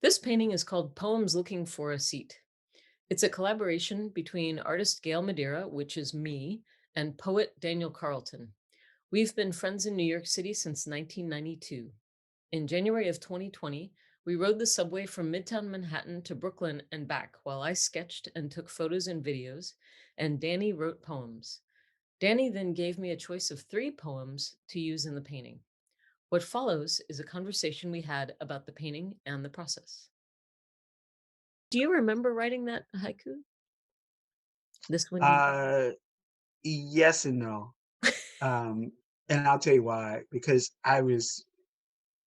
This painting is called Poems Looking for a Seat. It's a collaboration between artist Gayle Madeira, which is me, and poet Daniel Carlton. We've been friends in New York City since 1992. In January of 2020, we rode the subway from Midtown Manhattan to Brooklyn and back while I sketched and took photos and videos, and Danny wrote poems. Danny then gave me a choice of three poems to use in the painting. What follows is a conversation we had about the painting and the process. Do you remember writing that haiku? This windy. Uh, yes and no. Um, and I'll tell you why. Because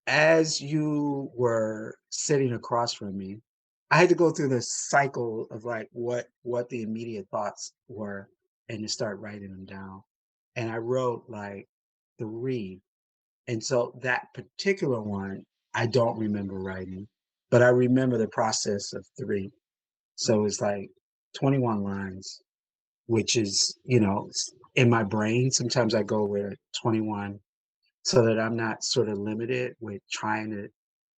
as you were sitting across from me, I had to go through the cycle of like what the immediate thoughts were and to start writing them down. And I wrote like three. And so that particular one, I don't remember writing, but I remember the process of three. So it's like 21 lines, which is, in my brain, sometimes I go with 21 so that I'm not sort of limited with trying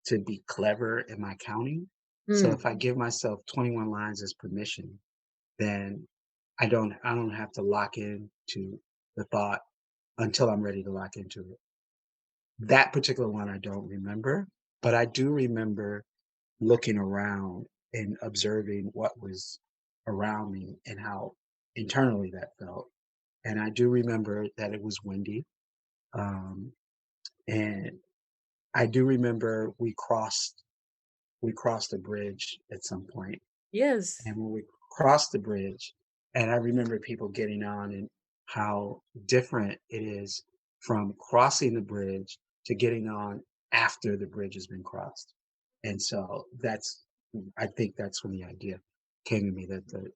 to be clever in my counting. So if Mm. I give myself 21 lines as permission, then I don't have to lock in to the thought until I'm ready to lock into it. That particular one I don't remember, but I do remember looking around and observing what was around me and how internally that felt. And I do remember that it was windy. Um, and I do remember we crossed a bridge at some point. Yes. And when we crossed the bridge, and I remember people getting on and how different it is from crossing the bridge to getting on after the bridge has been crossed. And so I think that's when the idea came to me that the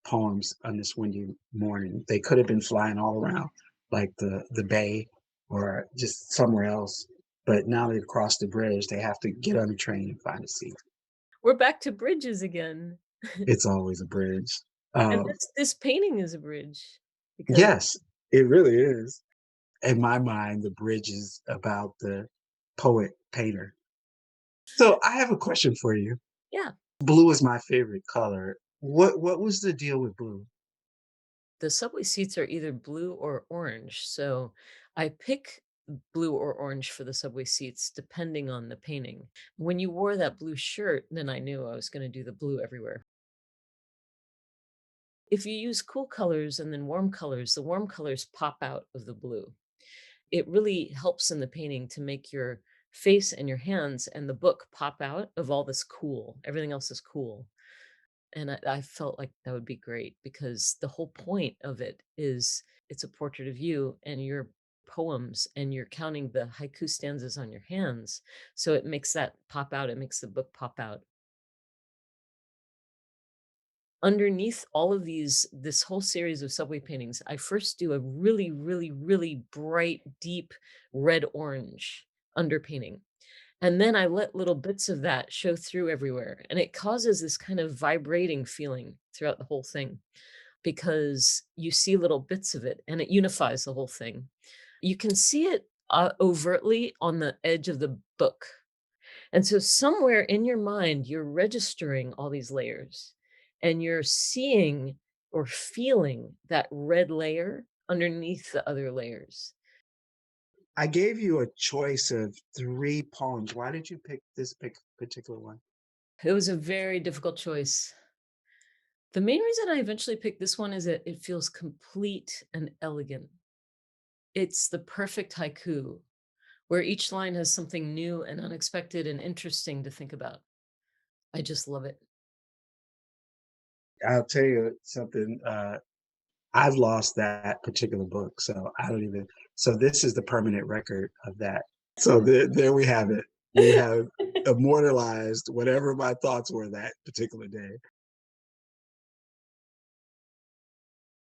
poems on this windy morning, they could have been flying all around like the bay or just somewhere else. But now they've crossed the bridge, they have to get on the train and find a seat. We're back to bridges again. It's always a bridge. And Um, this painting is a bridge because yes, it really is. In my mind, the bridge is about the poet painter. So I have a question for you. yeah, Blue is my favorite color. What was the deal with blue? the subway seats are either blue or orange. So I pick blue or orange for the subway seats depending on the painting. When you wore that blue shirt, then I knew I was going to do the blue everywhere. If you use cool colors and then warm colors, the warm colors pop out of the blue. It really helps in the painting to make your face and your hands and the book pop out of all this cool. Everything else is cool. And I felt like that would be great because the whole point of it is it's a portrait of you and your poems, and you're counting the haiku stanzas on your hands. So it makes that pop out. It makes the book pop out. Underneath all of this whole series of subway paintings, I first do a really, really, really bright, deep red orange underpainting. And then I let little bits of that show through everywhere. And it causes this kind of vibrating feeling throughout the whole thing because you see little bits of it and it unifies the whole thing. You can see it overtly on the edge of the book. And so somewhere in your mind, you're registering all these layers and you're seeing or feeling that red layer underneath the other layers. I gave you a choice of three poems. Why did you pick this particular one? It was a very difficult choice. The main reason I eventually picked this one is that it feels complete and elegant. It's the perfect haiku where each line has something new and unexpected and interesting to think about. I just love it. I'll tell you something. I've lost that particular book, so I don't even. So this is the permanent record of that. So there we have it. We have immortalized whatever my thoughts were that particular day.